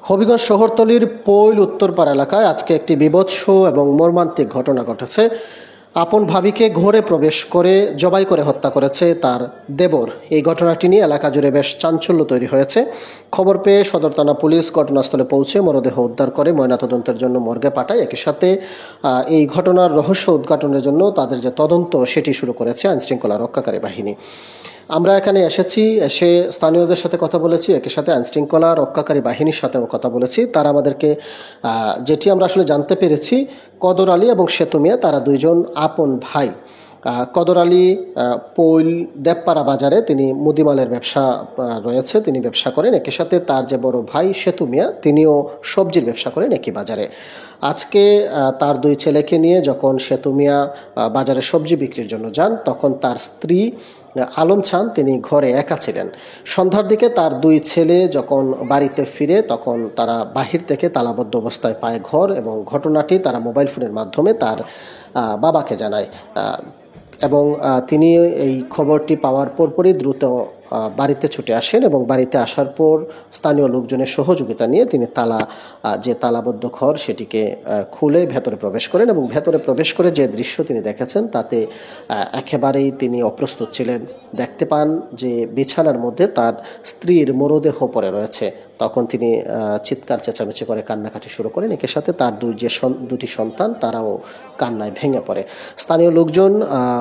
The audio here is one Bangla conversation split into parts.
হবিগঞ্জ শহরতলির পৈল উত্তরপাড়া এলাকায় আজকে একটি বীভৎস এবং মর্মান্তিক ঘটনা ঘটেছে। আপন ভাবিকে ঘরে প্রবেশ করে জবাই করে হত্যা করেছে তার দেবর। এই ঘটনাটি নিয়ে এলাকা জুড়ে বেশ চাঞ্চল্য তৈরি হয়েছে। খবর পেয়ে সদর থানা পুলিশ ঘটনাস্থলে পৌঁছে মরদেহ উদ্ধার করে ময়নাতদন্তের জন্য মর্গে পাঠায়। একই সাথে এই ঘটনার রহস্য উদ্ঘাটনের জন্য তাদের যে তদন্ত সেটি শুরু করেছে আইনশৃঙ্খলা রক্ষাকারী বাহিনী। আমরা এখানে এসে স্থানীয়দের সাথে কথা বলেছি, একই সাথে আইনশৃঙ্খলা রক্ষাকারী বাহিনীর সাথেও কথা বলেছি। তারা আমাদেরকে যেটি আমরা আসলে জানতে পেরেছি, কদর আলী এবং সেতু মিয়া তারা দুইজন আপন ভাই। কদর আলী পৈল দেবপাড়া বাজারে তিনি মুদিমালের ব্যবসা রয়েছে, তিনি ব্যবসা করেন। একই সাথে তার যে বড় ভাই সেতু মিয়া তিনিও সবজির ব্যবসা করেন একই বাজারে। আজকে তার দুই ছেলেকে নিয়ে যখন সেতু মিয়া বাজারে সবজি বিক্রির জন্য যান, তখন তার স্ত্রী আলম চান তিনি ঘরে একা ছিলেন। সন্ধ্যার দিকে তার দুই ছেলে যখন বাড়িতে ফিরে তখন তারা বাহির থেকে তালাবদ্ধ অবস্থায় পায় ঘর, এবং ঘটনাটি তারা মোবাইল ফোনের মাধ্যমে তার বাবাকে জানায়। এবং তিনি এই খবরটি পাওয়ার পরপরই দ্রুত বাড়িতে ছুটে আসেন, এবং বাড়িতে আসার পর স্থানীয় লোকজনের সহযোগিতা নিয়ে তিনি যে তালাবদ্ধ ঘর সেটিকে খুলে ভেতরে প্রবেশ করেন। এবং ভেতরে প্রবেশ করে যে দৃশ্য তিনি দেখেছেন তাতে একেবারেই তিনি অপ্রস্তুত ছিলেন। দেখতে পান যে বিছানার মধ্যে তার স্ত্রীর মরদেহ পড়ে রয়েছে। তখন তিনি চিৎকার চেঁচামেচি করে কান্নাকাটি শুরু করেন। একই সাথে তার দুটি সন্তান তারাও কান্নায় ভেঙে পড়ে। স্থানীয় লোকজন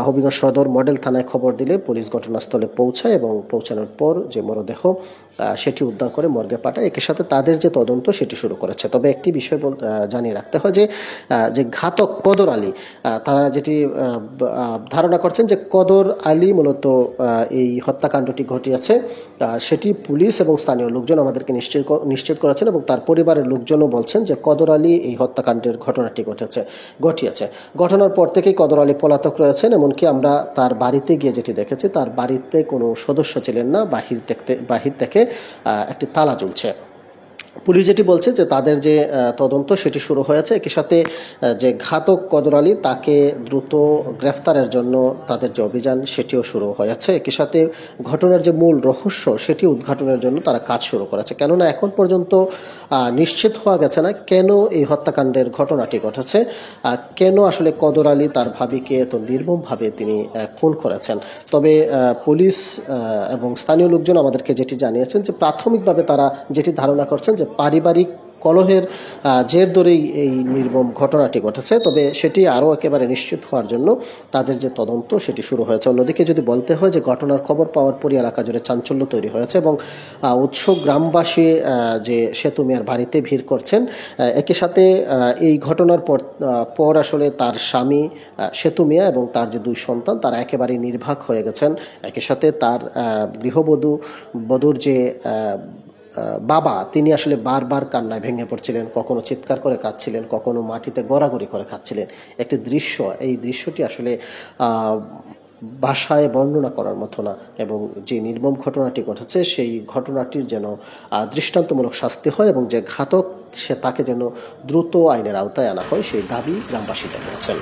হবিগঞ্জ সদর মডেল থানায় খবর দিলে পুলিশ ঘটনাস্থলে পৌঁছায়, এবং পৌঁছানোর পর যে মরদেহ সেটি উদ্ধার করে মর্গে পাঠায়। একই সাথে তাদের যে তদন্ত সেটি শুরু করেছে। তবে একটি বিষয় জানিয়ে রাখতে হয় যে ঘাতক কদর আলী, তারা যেটি ধারণা করছেন যে কদর আলী মূলত এই হত্যাকাণ্ডটি ঘটিয়েছে, সেটি পুলিশ এবং স্থানীয় লোকজন আমাদেরকে নিশ্চিত করেছেন, এবং তার পরিবারের লোকজনও বলছেন যে কদর আলী এই হত্যাকাণ্ডের ঘটনাটি ঘটিয়েছে। ঘটনার পর থেকেই কদর আলী পলাতক রয়েছেন। এমনকি আমরা তার বাড়িতে গিয়ে যেটি দেখেছি, তার বাড়িতে কোনো সদস্য ছিলেন না, বাহির থেকে একটি তালা ঝুলছে। পুলিশ যেটি বলছে যে তাদের যে তদন্ত সেটি শুরু হয়েছে। একই সাথে যে ঘাতক কদর আলী তাকে দ্রুত গ্রেফতারের জন্য তাদের যে অভিযান সেটিও শুরু হয়েছে। একই সাথে ঘটনার যে মূল রহস্য সেটি উদ্ঘাটনের জন্য তারা কাজ শুরু করেছে। কেননা এখন পর্যন্ত নিশ্চিত হওয়া গেছে না কেন এই হত্যাকাণ্ডের ঘটনাটি ঘটেছে, কেন আসলে কদর আলী তার ভাবিকে এত নির্মমভাবে তিনি খুন করেছেন। তবে পুলিশ এবং স্থানীয় লোকজন আমাদেরকে যেটি জানিয়েছেন যে প্রাথমিকভাবে তারা যেটি ধারণা করছেন যে পারিবারিক কলহের জের ধরেই এই নির্মম ঘটনাটি ঘটেছে। তবে সেটি আরও একেবারে নিশ্চিত হওয়ার জন্য তাদের যে তদন্ত সেটি শুরু হয়েছে। অন্যদিকে যদি বলতে হয় যে ঘটনার খবর পাওয়ার পরই এলাকা জুড়ে চাঞ্চল্য তৈরি হয়েছে, এবং উৎসুক গ্রামবাসী যে সেতু মিয়ার বাড়িতে ভিড় করছেন। একই সাথে এই ঘটনার পর আসলে তার স্বামী সেতু মিয়া এবং তার যে দুই সন্তান তারা একেবারেই নির্বাক হয়ে গেছেন। একই সাথে তার গৃহবধূর যে বাবা, তিনি আসলে বারবার কান্নায় ভেঙে পড়ছিলেন, কখনো চিৎকার করে কাঁদছিলেন, কখনো মাটিতে গড়াগড়ি করে কাঁদছিলেন। একটি দৃশ্য, এই দৃশ্যটি আসলে ভাষায় বর্ণনা করার মতো না, এবং যে নির্মম ঘটনাটি ঘটেছে সেই ঘটনাটির যেন দৃষ্টান্তমূলক শাস্তি হয়, এবং যে ঘাতক তাকে যেন দ্রুত আইনের আওতায় আনা হয় সেই দাবি গ্রামবাসী জানিয়েছেন।